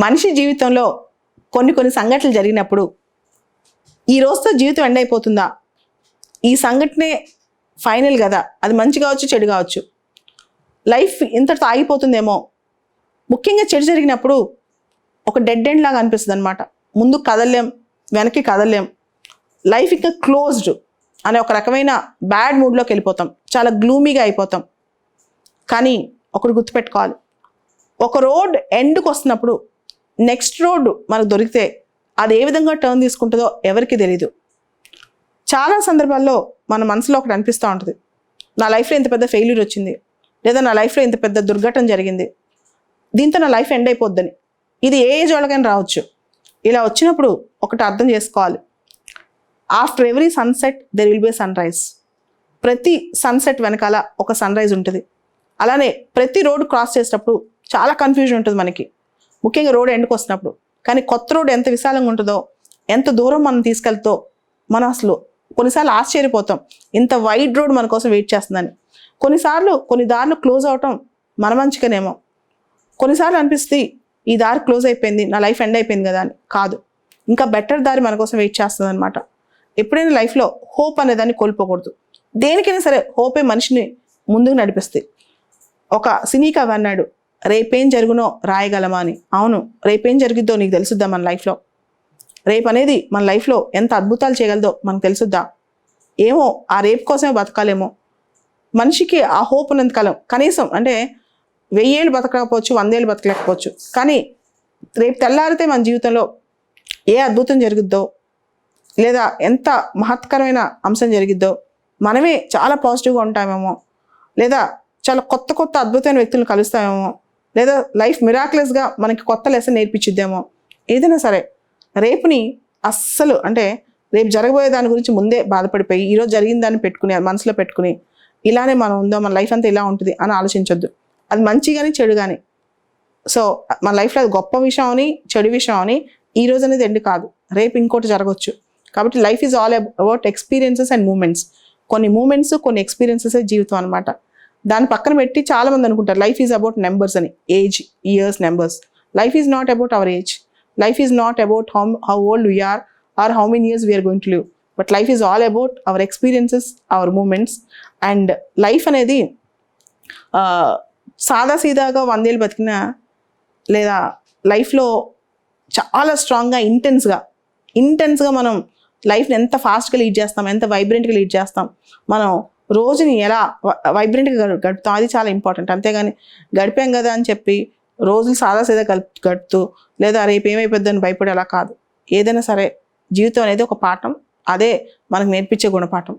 మనిషి జీవితంలో కొన్ని సంఘటనలు జరిగినప్పుడు ఈ రోజుతో జీవితం ఎండ్ అయిపోతుందా, ఈ సంఘటనే ఫైనల్ కదా, అది మంచి కావచ్చు చెడు కావచ్చు, లైఫ్ ఇంతటితో ఆగిపోతుందేమో, ముఖ్యంగా చెడు జరిగినప్పుడు ఒక డెడ్ ఎండ్ లాగా అనిపిస్తుంది అనమాట. ముందు కదలేం, వెనక్కి కదలేం, లైఫ్ ఇంకా క్లోజ్డ్ అనే ఒక రకమైన బ్యాడ్ మూడ్లోకి వెళ్ళిపోతాం, చాలా గ్లూమీగా అయిపోతాం. కానీ ఒకటి గుర్తుపెట్టుకోవాలి, ఒక రోడ్ ఎండ్కి వస్తున్నప్పుడు నెక్స్ట్ రోడ్ మనకు దొరికితే అది ఏ విధంగా టర్న్ తీసుకుంటుందో ఎవరికి తెలీదు. చాలా సందర్భాల్లో మన మనసులో ఒకటి అనిపిస్తూ ఉంటుంది, నా లైఫ్లో ఇంత పెద్ద ఫెయిల్యూర్ వచ్చింది, లేదా నా లైఫ్లో ఇంత పెద్ద దుర్ఘటన జరిగింది, దీంతో నా లైఫ్ ఎండ్ అయిపోద్దని. ఇది ఏ ఏజ్ వాళ్ళకైనా రావచ్చు. ఇలా వచ్చినప్పుడు ఒకటి అర్థం చేసుకోవాలి, after every sunset there will be sunrise. ప్రతి సన్సెట్ వెనకాల ఒక సన్ రైజ్ ఉంటుంది. అలానే ప్రతి రోడ్ క్రాస్ చేసేటప్పుడు చాలా కన్ఫ్యూజన్ ఉంటుంది మనకి, ముఖ్యంగా రోడ్ ఎండ్కి వస్తున్నప్పుడు. కానీ కొత్త రోడ్ ఎంత విశాలంగా ఉంటుందో, ఎంత దూరం మనం తీసుకెళ్తో మనం అసలు కొన్నిసార్లు ఆశ్చర్యపోతాం, ఇంత వైడ్ రోడ్ మన కోసం వెయిట్ చేస్తుందని. కొన్నిసార్లు కొన్ని దారులు క్లోజ్ అవటం మన మంచిగానేమో, కొన్నిసార్లు అనిపిస్తుంది ఈ దారి క్లోజ్ అయిపోయింది, నా లైఫ్ ఎండ్ అయిపోయింది కదా అని. కాదు, ఇంకా బెటర్ దారి మన కోసం వెయిట్ చేస్తుంది అనమాట. ఎప్పుడైనా లైఫ్లో హోప్ అనేదాన్ని కోల్పోకూడదు. దేనికైనా సరే హోపే మనిషిని ముందుకు నడిపిస్తుంది. ఒక సినీ కవి అన్నాడు, రేపేం జరుగునో రాయగలమా అని. అవును, రేపేం జరిగిద్దో నీకు తెలుసుద్దా మన లైఫ్లో? రేపు అనేది మన లైఫ్లో ఎంత అద్భుతాలు చేయగలదో మనకు తెలుసుద్దా? ఏమో ఆ రేపు కోసమే బతకాలేమో. మనిషికి ఆ హోప్ ఉన్నంత కాలం, కనీసం అంటే 1000 ఏళ్ళు బతకకపోవచ్చు, 100 ఏళ్ళు బతకలేకపోవచ్చు, కానీ రేపు తెల్లారితే మన జీవితంలో ఏ అద్భుతం జరుగుద్దో, లేదా ఎంత మహత్కరమైన అంశం జరిగిద్దో, మనమే చాలా పాజిటివ్గా ఉంటామేమో, లేదా చాలా కొత్త అద్భుతమైన వ్యక్తులను కలుస్తామేమో, లేదా లైఫ్ మిరాక్లెస్గా మనకి కొత్త లెసన్ నేర్పించిద్దేమో. ఏదైనా సరే రేపుని అస్సలు అంటే రేపు జరగబోయే దాని గురించి ముందే బాధపడిపోయి ఈరోజు జరిగిన దాన్ని పెట్టుకుని మనసులో పెట్టుకుని ఇలానే మనం ఉందో, మన లైఫ్ అంతా ఇలా ఉంటుంది అని ఆలోచించొద్దు. అది మంచి కానీ చెడు కానీ. సో మన లైఫ్లో అది గొప్ప విషయం అని చెడు విషయం అని ఈ రోజు అనేది ఎండ్ కాదు, రేపు ఇంకోటి జరగవచ్చు. కాబట్టి life is all about experiences and moments. కొన్ని మూమెంట్స్, కొన్ని ఎక్స్పీరియన్సెస్ జీవితం అనమాట. దాన్ని పక్కన పెట్టి చాలా మంది అనుకుంటారు లైఫ్ ఈజ్ అబౌట్ నెంబర్స్ అని, age, years, numbers. Life is not about our age. Life is not about how old we are or how many years we are going to live. But life is all about our experiences, our moments. And life అనేది సాదాసీదాగా 100 ఏళ్ళు బతికినా, లేదా లైఫ్లో చాలా స్ట్రాంగ్గా ఇంటెన్స్గా మనం లైఫ్ని ఎంత ఫాస్ట్గా లీడ్ చేస్తాం, ఎంత వైబ్రెంట్గా లీడ్ చేస్తాం, మనం రోజుని ఎలా వైబ్రెంట్గా గడుపుతాం, అది చాలా ఇంపార్టెంట్. అంతేగాని గడిపాం కదా అని చెప్పి రోజులు సాదాసీదా గడుపుతూ లేదా రేపు ఏమైపోద్దని భయపడి అలా కాదు. ఏదైనా సరే జీవితం అనేది ఒక పాఠం, అదే మనకు నేర్పించే గుణపాఠం.